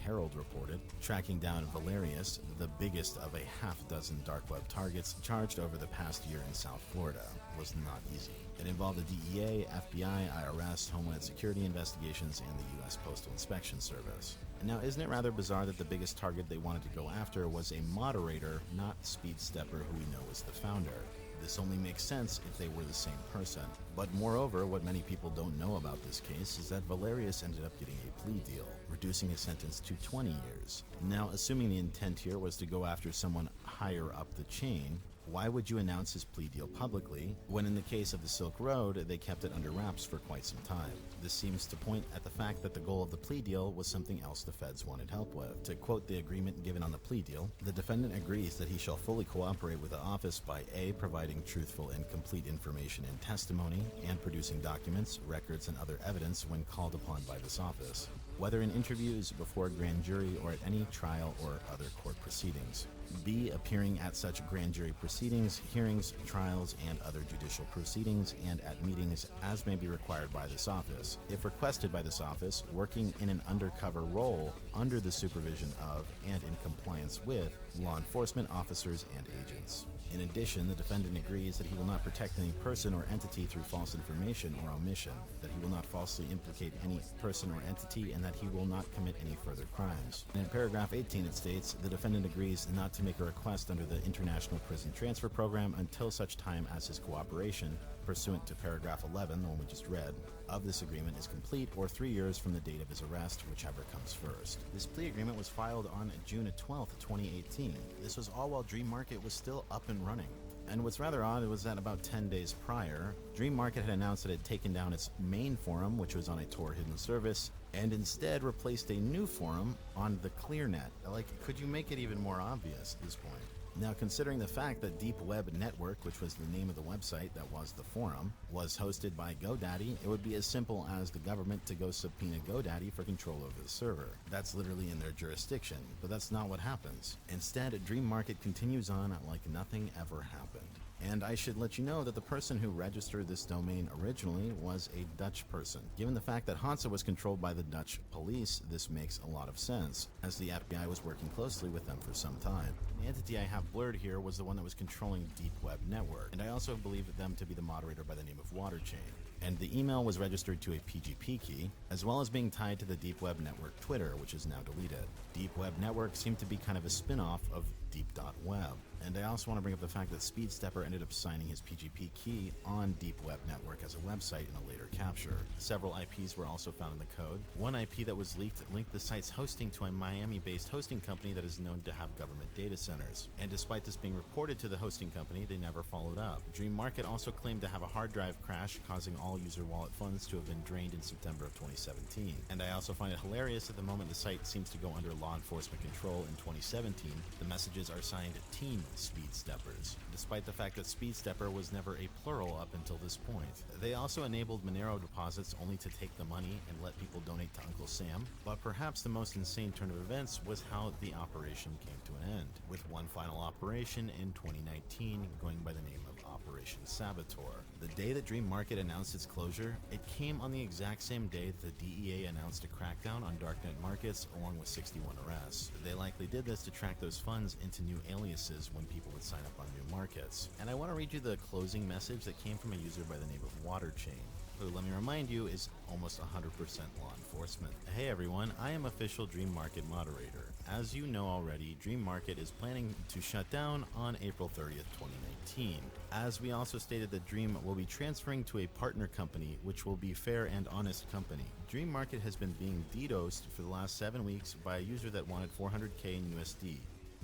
Herald reported, tracking down Valerius, the biggest of a half-dozen dark web targets charged over the past year in South Florida, was not easy. It involved the DEA, FBI, IRS, Homeland Security investigations, and the U.S. Postal Inspection Service. And now, isn't it rather bizarre that the biggest target they wanted to go after was a moderator, not Speed Stepper, who we know is the founder? This only makes sense if they were the same person. But moreover, what many people don't know about this case is that Valerius ended up getting a plea deal, reducing his sentence to 20 years. Now, assuming the intent here was to go after someone higher up the chain, why would you announce his plea deal publicly when in the case of the Silk Road, they kept it under wraps for quite some time? This seems to point at the fact that the goal of the plea deal was something else the feds wanted help with. To quote the agreement given on the plea deal, the defendant agrees that he shall fully cooperate with the office by A, providing truthful and complete information and testimony, and producing documents, records, and other evidence when called upon by this office, whether in interviews, before a grand jury, or at any trial or other court proceedings. B, appearing at such grand jury proceedings, hearings, trials, and other judicial proceedings, and at meetings as may be required by this office, if requested by this office, working in an undercover role under the supervision of and in compliance with law enforcement officers and agents. In addition, the defendant agrees that he will not protect any person or entity through false information or omission, that he will not falsely implicate any person or entity, and that he will not commit any further crimes. And in paragraph 18 it states, the defendant agrees not to make a request under the International Prison Transfer Program until such time as his cooperation, pursuant to paragraph 11, the one we just read, of this agreement is complete, or 3 years from the date of his arrest, whichever comes first. This plea agreement was filed on June 12th, 2018. This was all while Dream Market was still up and running. And what's rather odd was that about 10 days prior, Dream Market had announced that it had taken down its main forum, which was on a Tor hidden service, and instead replaced a new forum on the ClearNet. Like, could you make it even more obvious at this point? Now, considering the fact that Deep Web Network, which was the name of the website that was the forum, was hosted by GoDaddy, it would be as simple as the government to go subpoena GoDaddy for control over the server. That's literally in their jurisdiction, but that's not what happens. Instead, Dream Market continues on like nothing ever happened. And I should let you know that the person who registered this domain originally was a Dutch person. Given the fact that Hansa was controlled by the Dutch police, this makes a lot of sense, as the FBI was working closely with them for some time. The entity I have blurred here was the one that was controlling Deep Web Network, and I also believe them to be the moderator by the name of Waterchain. And the email was registered to a PGP key, as well as being tied to the Deep Web Network Twitter, which is now deleted. Deep Web Network seemed to be kind of a spin-off of Deep.web. And I also want to bring up the fact that Speed Stepper ended up signing his PGP key on Deep Web Network as a website in a later capture. Several IPs were also found in the code. One IP that was leaked linked the site's hosting to a Miami-based hosting company that is known to have government data centers. And despite this being reported to the hosting company, they never followed up. Dream Market also claimed to have a hard drive crash, causing all user wallet funds to have been drained in September of 2017. And I also find it hilarious that the moment the site seems to go under law enforcement control in 2017, the messages are signed Team Speed Steppers, despite the fact that Speed Stepper was never a plural up until this point. They also enabled Monero deposits only to take the money and let people donate to Uncle Sam, but perhaps the most insane turn of events was how the operation came to an end, with one final operation in 2019 going by the name of Operation Saboteur. The day that Dream Market announced its closure, it came on the exact same day that the DEA announced a crackdown on darknet markets along with 61 arrests. They likely did this to track those funds into new aliases when people would sign up on new markets. And I want to read you the closing message that came from a user by the name of Waterchain, who, let me remind you, is almost 100% law enforcement. Hey everyone, I am official Dream Market moderator. As you know already, Dream Market is planning to shut down on April 30th, 2019. As we also stated that Dream will be transferring to a partner company, which will be Fair and Honest Company. Dream Market has been being DDoSed for the last 7 weeks by a user that wanted 400k in USD.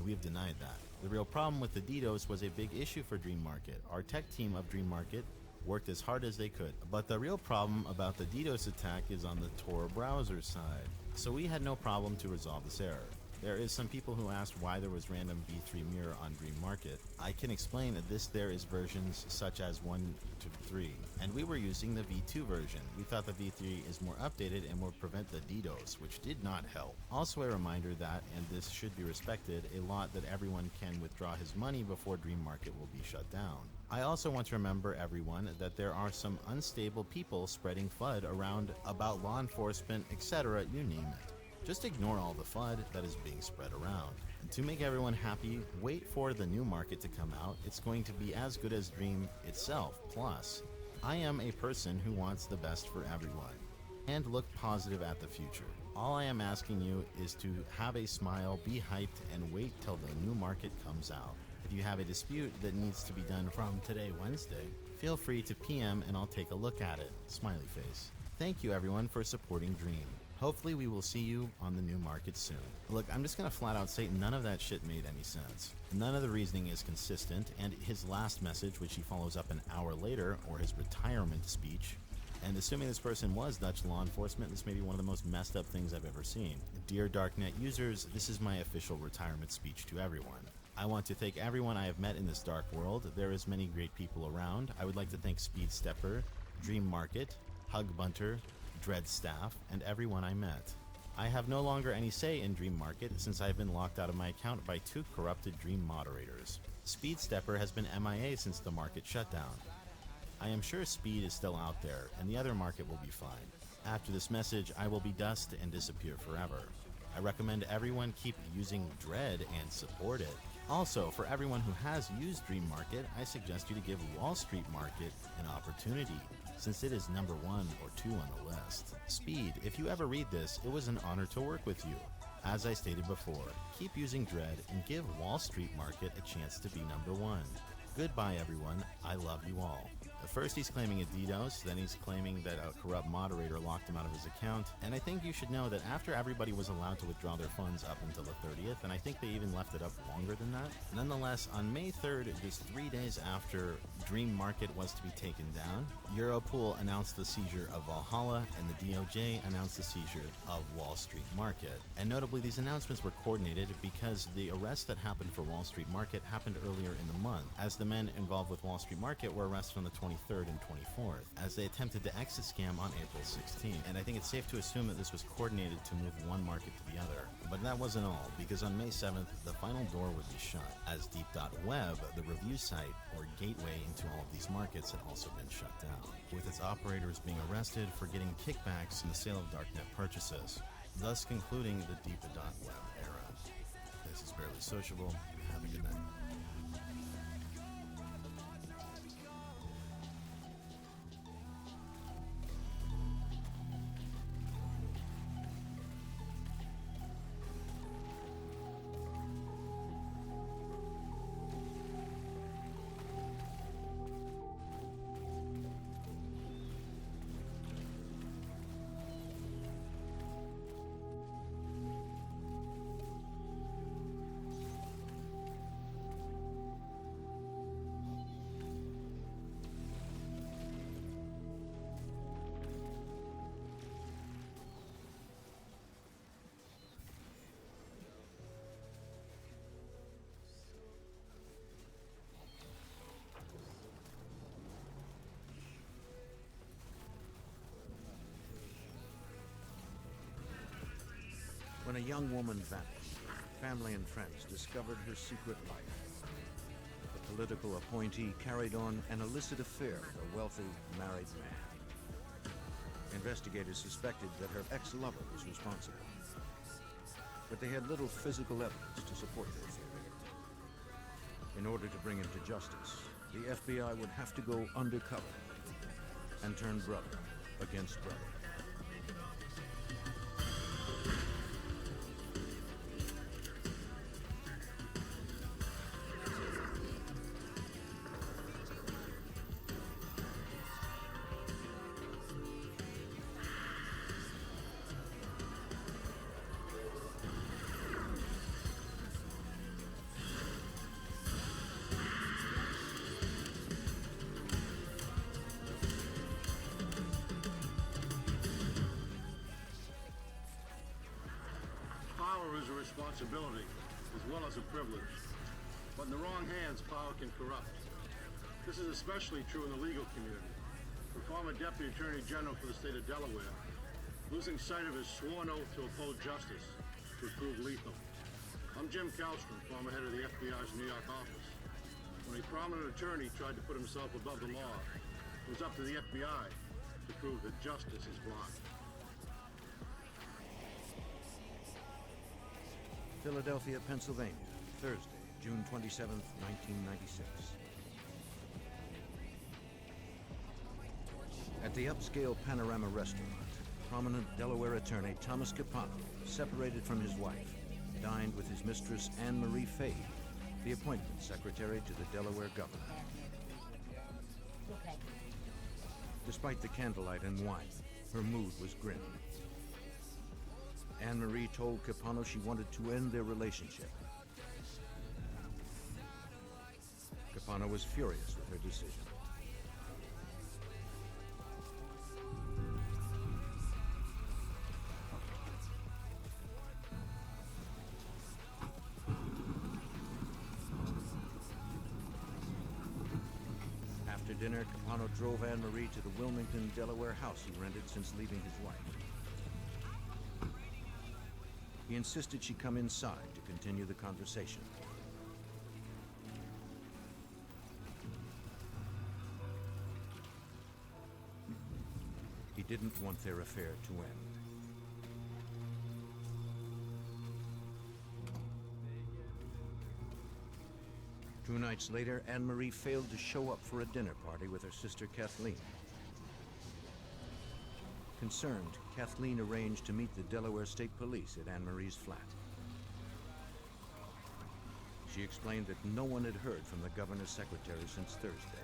We have denied that. The real problem with the DDoS was a big issue for Dream Market. Our tech team of Dream Market worked as hard as they could, but the real problem about the DDoS attack is on the Tor browser side. So we had no problem to resolve this error. There is some people who asked why there was random v3 mirror on Dream Market. I can explain that there is versions such as 1 to 3, and we were using the v2 version. We thought the v3 is more updated and will prevent the DDoS, which did not help. Also a reminder that, and this should be respected, a lot that everyone can withdraw his money before Dream Market will be shut down. I also want to remember everyone that there are some unstable people spreading FUD around about law enforcement, etc., you name it. Just ignore all the FUD that is being spread around. To make everyone happy, wait for the new market to come out. It's going to be as good as Dream itself. Plus, I am a person who wants the best for everyone and look positive at the future. All I am asking you is to have a smile, be hyped, and wait till the new market comes out. If you have a dispute that needs to be done from today, Wednesday, feel free to PM and I'll take a look at it. Smiley face. Thank you everyone for supporting Dream. Hopefully we will see you on the new market soon. Look, I'm just gonna flat out say none of that shit made any sense. None of the reasoning is consistent, and his last message, which he follows up an hour later, or his retirement speech, and assuming this person was Dutch law enforcement, this may be one of the most messed up things I've ever seen. Dear Darknet users, this is my official retirement speech to everyone. I want to thank everyone I have met in this dark world. There is many great people around. I would like to thank Speed Stepper, Dream Market, Hug Bunter, Dread Staff, and everyone I met. I have no longer any say in Dream Market since I have been locked out of my account by 2 corrupted Dream moderators. Speed Stepper has been MIA since the market shut down. I am sure Speed is still out there, and the other market will be fine. After this message, I will be dust and disappear forever. I recommend everyone keep using Dread and support it. Also, for everyone who has used Dream Market, I suggest you to give Wall Street Market an opportunity, since it is number 1 or 2 on the list. Speed, if you ever read this, it was an honor to work with you. As I stated before, keep using Dread and give Wall Street Market a chance to be number 1. Goodbye everyone, I love you all. First he's claiming a DDoS, then he's claiming that a corrupt moderator locked him out of his account, and I think you should know that after everybody was allowed to withdraw their funds up until the 30th, and I think they even left it up longer than that. Nonetheless, on May 3rd, just 3 days after Dream Market was to be taken down, Europool announced the seizure of Valhalla, and the DOJ announced the seizure of Wall Street Market. And notably, these announcements were coordinated because the arrest that happened for Wall Street Market happened earlier in the month, as the men involved with Wall Street Market were arrested on the 23rd and 24th, as they attempted to exit scam on April 16th. And I think it's safe to assume that this was coordinated to move one market to the other. But that wasn't all, because on May 7th, the final door would be shut, as Deep.web, the review site or gateway into all of these markets, had also been shut down, with its operators being arrested for getting kickbacks in the sale of darknet purchases, thus concluding the Deep.web era. This is Barely Sociable. Have a good night. When a young woman vanished, family and friends discovered her secret life. The political appointee carried on an illicit affair with a wealthy, married man. Investigators suspected that her ex-lover was responsible, but they had little physical evidence to support their theory. In order to bring him to justice, the FBI would have to go undercover and turn brother against brother. Power is a responsibility, as well as a privilege. But in the wrong hands, power can corrupt. This is especially true in the legal community. The former Deputy Attorney General for the state of Delaware, losing sight of his sworn oath to uphold justice, would prove lethal. I'm Jim Kallstrom, former head of the FBI's New York office. When a prominent attorney tried to put himself above the law, it was up to the FBI to prove that justice is blind. Philadelphia, Pennsylvania, Thursday, June 27th, 1996. At the upscale Panorama restaurant, prominent Delaware attorney Thomas Capano, separated from his wife, dined with his mistress Anne Marie Fahey, the appointment secretary to the Delaware governor. Okay. Despite the candlelight and wine, her mood was grim. Anne Marie told Capano she wanted to end their relationship. Capano was furious with her decision. After dinner, Capano drove Anne Marie to the Wilmington, Delaware house he rented since leaving his wife. He insisted she come inside to continue the conversation. He didn't want their affair to end. 2 nights later, Anne Marie failed to show up for a dinner party with her sister Kathleen. Concerned, Kathleen arranged to meet the Delaware State Police at Anne Marie's flat. She explained that no one had heard from the governor's secretary since Thursday.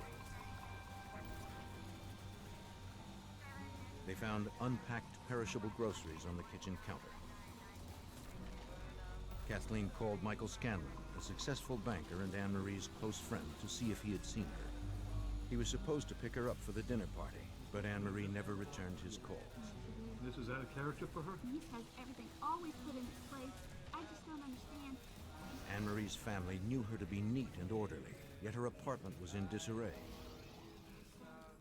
They found unpacked perishable groceries on the kitchen counter. Kathleen called Michael Scanlon, a successful banker and Anne Marie's close friend, to see if he had seen her. He was supposed to pick her up for the dinner party, but Anne Marie never returned his calls. This is out of character for her? He has everything always put in its place. I just don't understand. Anne Marie's family knew her to be neat and orderly, yet her apartment was in disarray.